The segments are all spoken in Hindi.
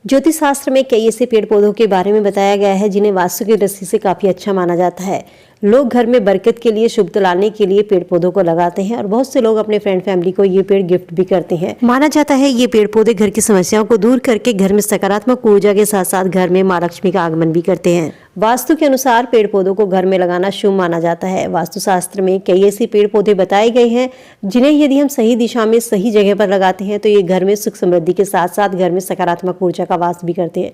ज्योतिष शास्त्र में कई ऐसे पेड़ पौधों के बारे में बताया गया है जिन्हें वास्तु की दृष्टि से काफी अच्छा माना जाता है। लोग घर में बरकत के लिए, शुभता लाने के लिए पेड़ पौधों को लगाते हैं और बहुत से लोग अपने फ्रेंड फैमिली को ये पेड़ गिफ्ट भी करते हैं। माना जाता है ये पेड़ पौधे घर की समस्याओं को दूर करके घर में सकारात्मक ऊर्जा के साथ साथ घर में माँ लक्ष्मी का आगमन भी करते हैं। वास्तु के अनुसार पेड़ पौधों को घर में लगाना शुभ माना जाता है। वास्तु शास्त्र में कई ऐसे पेड़ पौधे बताए गए हैं जिन्हें यदि हम सही दिशा में, सही जगह पर लगाते हैं तो ये घर में सुख समृद्धि के साथ साथ घर में सकारात्मक ऊर्जा का वास भी करते हैं।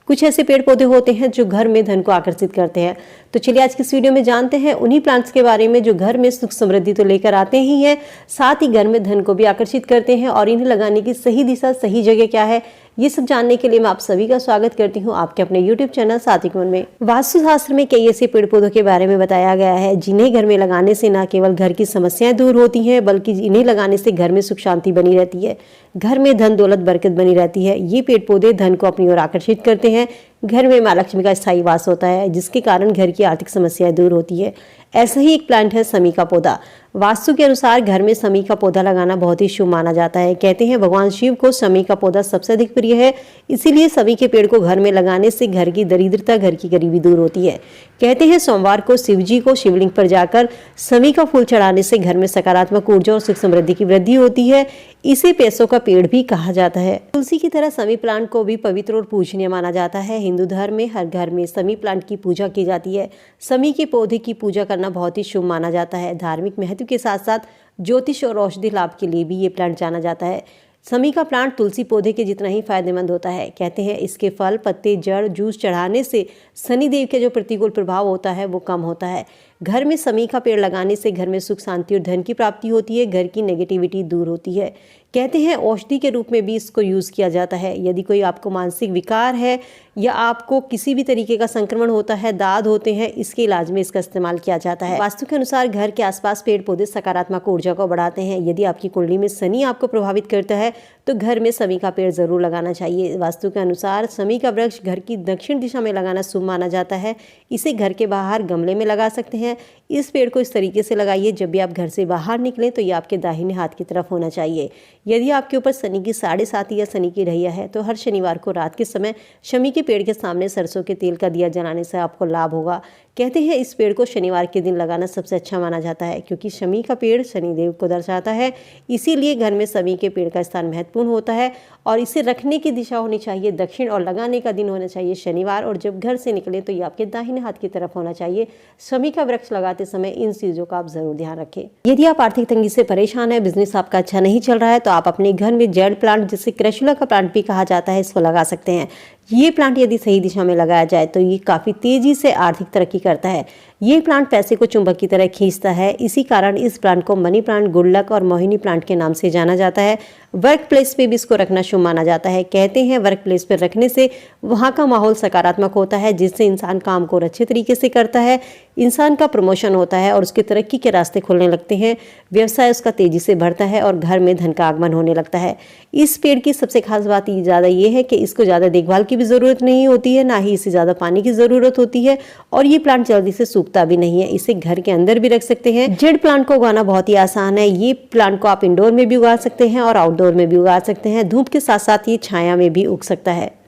कुछ ऐसे पेड़ पौधे होते हैं जो घर में धन को आकर्षित करते हैं। तो चलिए आज की इस वीडियो में जानते हैं उन्हीं प्लांट्स के बारे में जो घर में सुख समृद्धि तो लेकर आते ही हैं, साथ ही घर में धन को भी आकर्षित करते हैं। और इन्हें लगाने की सही दिशा, सही जगह क्या है, ये सब जानने के लिए मैं आप सभी का स्वागत करती हूँ आपके अपने YouTube चैनल सात्विक मन में। वास्तु शास्त्र में कई ऐसे पेड़ पौधों के बारे में बताया गया है जिन्हें घर में लगाने से न केवल घर की समस्याएं दूर होती हैं, बल्कि इन्हें लगाने से घर में सुख शांति बनी रहती है, घर में धन दौलत बरकत बनी रहती है। ये पेड़ पौधे धन को अपनी ओर आकर्षित करते हैं। घर में माँ लक्ष्मी का स्थायी वास होता है, जिसके कारण घर की आर्थिक समस्याएं दूर होती है। ऐसा ही एक प्लांट है समी का पौधा। वास्तु के अनुसार घर में समी का पौधा लगाना बहुत ही शुभ माना जाता है। कहते हैं भगवान शिव को समी का पौधा सबसे अधिक प्रिय है, इसीलिए समी के पेड़ को घर में लगाने से घर की दरिद्रता, घर की गरीबी दूर होती है। कहते हैं सोमवार को शिव जी को शिवलिंग पर जाकर समी का फूल चढ़ाने से घर में सकारात्मक ऊर्जा और सुख समृद्धि की वृद्धि होती है। इसे पैसों का पेड़ भी कहा जाता है। तुलसी की तरह समी प्लांट को भी पवित्र और पूजनीय माना जाता है। हिंदू धर्म में हर घर में समी प्लांट की पूजा की जाती है। समी के पौधे की पूजा करना बहुत ही शुभ माना जाता है। धार्मिक महत्व के साथ साथ ज्योतिष और औषधि लाभ के लिए भी ये प्लांट जाना जाता है। समी का प्लांट तुलसी पौधे के जितना ही फायदेमंद होता है। कहते हैं इसके फल, पत्ते, जड़, जूस चढ़ाने से शनिदेव के जो प्रतिकूल प्रभाव होता है वो कम होता है। घर में समी का पेड़ लगाने से घर में सुख शांति और धन की प्राप्ति होती है, घर की नेगेटिविटी दूर होती है। कहते हैं औषधि के रूप में भी इसको यूज़ किया जाता है। यदि कोई आपको मानसिक विकार है या आपको किसी भी तरीके का संक्रमण होता है, दाद होते हैं, इसके इलाज में इसका इस्तेमाल किया जाता है। वास्तु के अनुसार घर के आसपास पेड़ पौधे सकारात्मक ऊर्जा को बढ़ाते हैं। यदि आपकी कुंडली में शनि आपको प्रभावित करता है तो घर में समी का पेड़ जरूर लगाना चाहिए। वास्तु के अनुसार समी का वृक्ष घर की दक्षिण दिशा में लगाना शुभ माना जाता है। इसे घर के बाहर गमले में लगा सकते हैं। इस पेड़ को इस तरीके से लगाइए, जब भी आप घर से बाहर निकलें तो ये आपके दाहिने हाथ की तरफ होना चाहिए। यदि आपके ऊपर शनि की 7.5 या शनि की रैया है तो हर शनिवार को रात के समय शमी के पेड़ के सामने सरसों के तेल का दिया जलाने से आपको लाभ होगा। कहते हैं इस पेड़ को शनिवार के दिन लगाना सबसे अच्छा माना जाता है, क्योंकि शमी का पेड़ शनिदेव को दर्शाता है। इसीलिए घर में शमी के पेड़ का स्थान महत्वपूर्ण होता है और इसे रखने की दिशा होनी चाहिए दक्षिण और लगाने का दिन होना चाहिए शनिवार। और जब घर से निकले तो ये आपके दाहिने हाथ की तरफ होना चाहिए। शमी का वृक्ष लगाते समय इन चीज़ों का आप जरूर ध्यान रखें। यदि आप आर्थिक तंगी से परेशान है, बिजनेस आपका अच्छा नहीं चल रहा है, तो आप अपने घर में जेड प्लांट, जिसे क्रैसुला का प्लांट भी कहा जाता है, इसको लगा सकते हैं। ये प्लांट यदि सही दिशा में लगाया जाए तो ये काफ़ी तेजी से आर्थिक तरक्की करता है। ये प्लांट पैसे को चुंबक की तरह खींचता है। इसी कारण इस प्लांट को मनी प्लांट, गुड लक और मोहिनी प्लांट के नाम से जाना जाता है। वर्क प्लेस पे भी इसको रखना शुभ माना जाता है। कहते हैं वर्क प्लेस पर रखने से वहाँ का माहौल सकारात्मक होता है, जिससे इंसान काम को अच्छे तरीके से करता है, इंसान का प्रमोशन होता है और उसकी तरक्की के रास्ते खुलने लगते हैं, व्यवसाय उसका तेजी से बढ़ता है और घर में धन का आगमन होने लगता है। इस पेड़ की सबसे खास बात ज़्यादा ये है कि इसको ज़्यादा देखभाल की भी ज़रूरत नहीं होती है, ना ही इसे ज़्यादा पानी की ज़रूरत होती है और ये प्लांट जल्दी से सूखता भी नहीं है। इसे घर के अंदर भी रख सकते हैं। जेड प्लांट को उगाना बहुत ही आसान है। ये प्लांट को आप इंडोर में भी उगा सकते हैं और आउटडोर में भी उगा सकते हैं। धूप के साथ साथ ये छाया में भी उग सकता है।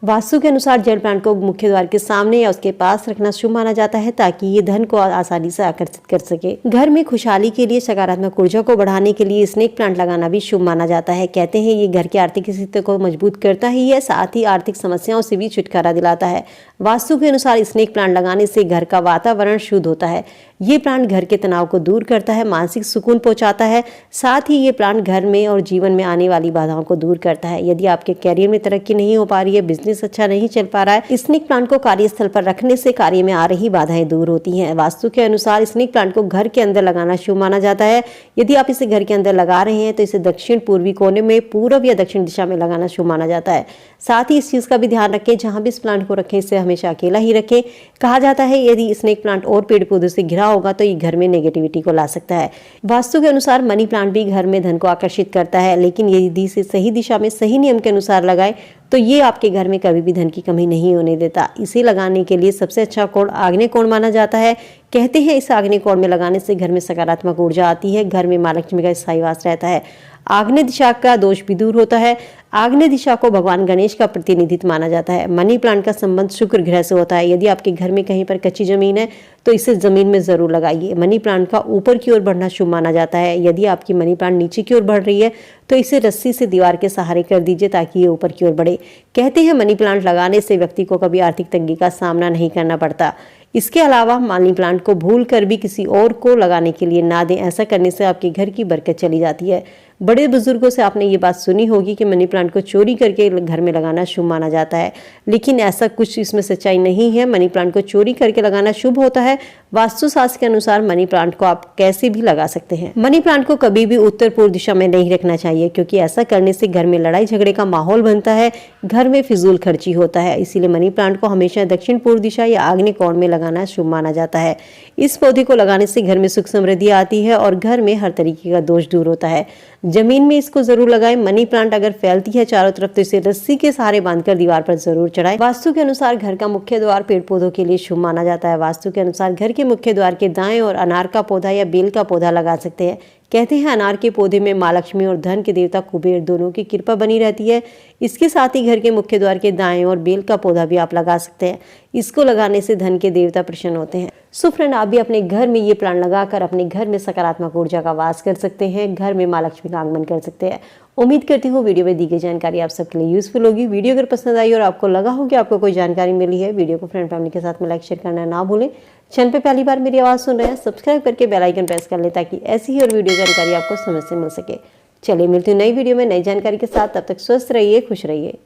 वास्तु के अनुसार जेड प्लांट को मुख्य द्वार के सामने या उसके पास रखना शुभ माना जाता है, ताकि ये धन को आसानी से आकर्षित कर सके। घर में खुशहाली के लिए, सकारात्मक ऊर्जा को बढ़ाने के लिए स्नेक प्लांट लगाना भी शुभ माना जाता है। कहते हैं ये घर की आर्थिक स्थिति को मजबूत करता ही है, साथ ही आर्थिक समस्याओं से भी छुटकारा दिलाता है। वास्तु के अनुसार स्नेक प्लांट लगाने से घर का वातावरण शुद्ध होता है। ये प्लांट घर के तनाव को दूर करता है, मानसिक सुकून पहुंचाता है। साथ ही ये प्लांट घर में और जीवन में आने वाली बाधाओं को दूर करता है। यदि आपके कैरियर में तरक्की नहीं हो पा रही है, बिजनेस अच्छा नहीं चल पा रहा है, स्नेक प्लांट को कार्यस्थल पर रखने से कार्य में आ रही बाधाएं दूर होती हैं। वास्तु के अनुसार स्नेक प्लांट को घर के अंदर लगाना शुभ माना जाता है। यदि आप इसे घर के अंदर लगा रहे हैं तो इसे दक्षिण पूर्वी कोने में, पूर्व या दक्षिण दिशा में लगाना शुभ माना जाता है। साथ ही इस चीज का भी ध्यान रखें, जहां भी इस प्लांट को रखें इसे हमेशा अकेला ही रखें। कहा जाता है यदि स्नेक प्लांट और पेड़ पौधों से घिरा होगा तो ये घर में नेगेटिविटी को ला सकता है। वास्तु के अनुसार मनी प्लांट भी घर में धन को आकर्षित करता है, लेकिन यदि इसे सही दिशा में, सही नियम के अनुसार लगाए तो ये आपके घर में कभी भी धन की कमी नहीं होने देता। इसे लगाने के लिए सबसे अच्छा कोण आग्नेय कोण माना जाता है। कहते हैं इस आग्नेय कोण में लगाने से घर में सकारात्मक ऊर्जा आती है, घर में माँ लक्ष्मी का स्थायी वास रहता है। आग्नेय दिशा का दोष भी दूर होता है। आग्नेय दिशा को भगवान गणेश का प्रतिनिधित्व माना जाता है। मनी प्लांट का संबंध शुक्र ग्रह से होता है। यदि आपके घर में कहीं पर कच्ची जमीन है तो इसे जमीन में जरूर लगाइए। मनी प्लांट का ऊपर की ओर बढ़ना शुभ माना जाता है। यदि आपकी मनी प्लांट नीचे की ओर बढ़ रही है तो इसे रस्सी से दीवार के सहारे कर दीजिए ताकि ये ऊपर की ओर बढ़े। कहते हैं मनी प्लांट लगाने से व्यक्ति को कभी आर्थिक तंगी का सामना नहीं करना पड़ता। इसके अलावा मनी प्लांट को भूल कर भी किसी और को लगाने के लिए ना दें। ऐसा करने से आपके घर की बरकत चली जाती है। बड़े बुजुर्गों से आपने ये बात सुनी होगी कि मनी प्लांट को चोरी करके घर में लगाना शुभ माना जाता है, लेकिन ऐसा कुछ इसमें सच्चाई नहीं है। मनी प्लांट को चोरी करके लगाना शुभ होता है। वास्तुशास्त्र के अनुसार मनी प्लांट को आप कैसे भी लगा सकते हैं। मनी प्लांट को कभी भी उत्तर पूर्व दिशा में नहीं रखना चाहिए, क्योंकि ऐसा करने से घर में लड़ाई झगड़े का माहौल बनता है, घर में फिजूल खर्ची होता है। इसीलिए मनी प्लांट को हमेशा दक्षिण पूर्व दिशा या आग्नेय कोण में लगाना शुभ माना जाता है। इस पौधे को लगाने से घर में सुख समृद्धि आती है और घर में हर तरीके का दोष दूर होता है। जमीन में इसको जरूर लगाएं। मनी प्लांट अगर फैलती है चारों तरफ तो इसे रस्सी के सहारे बांधकर दीवार पर जरूर चढ़ाएं। वास्तु के अनुसार घर का मुख्य द्वार पेड़ पौधों के लिए शुभ माना जाता है। वास्तु के अनुसार घर के मुख्य द्वार के दाएं और अनार का पौधा या बेल का पौधा लगा सकते हैं। कहते हैं अनार के पौधे में माँ लक्ष्मी और धन के देवता कुबेर दोनों की कृपा बनी रहती है। इसके साथ ही घर के मुख्य द्वार के दाएं और बेल का पौधा भी आप लगा सकते हैं। इसको लगाने से धन के देवता प्रसन्न होते हैं। सो फ्रेंड, आप भी अपने घर में ये प्लांट लगाकर अपने घर में सकारात्मक ऊर्जा का वास कर सकते हैं, घर में माँ लक्ष्मी का आगमन कर सकते हैं। उम्मीद करती हूँ वीडियो में दी गई जानकारी आप सबके लिए यूजफुल होगी। वीडियो अगर पसंद आई और आपको लगा हो कि आपको कोई जानकारी मिली है, वीडियो को फ्रेंड फैमिली के साथ में लाइक शेयर करना ना भूलें। चैनल पे पहली बार मेरी आवाज़ सुन रहे हैं, सब्सक्राइब करके बेल आइकन प्रेस कर लें ताकि ऐसी ही और वीडियो जानकारी आपको समय से मिल सके। चलिए मिलती हूँ नई वीडियो में नई जानकारी के साथ। तब तक स्वस्थ रहिए, खुश रहिए।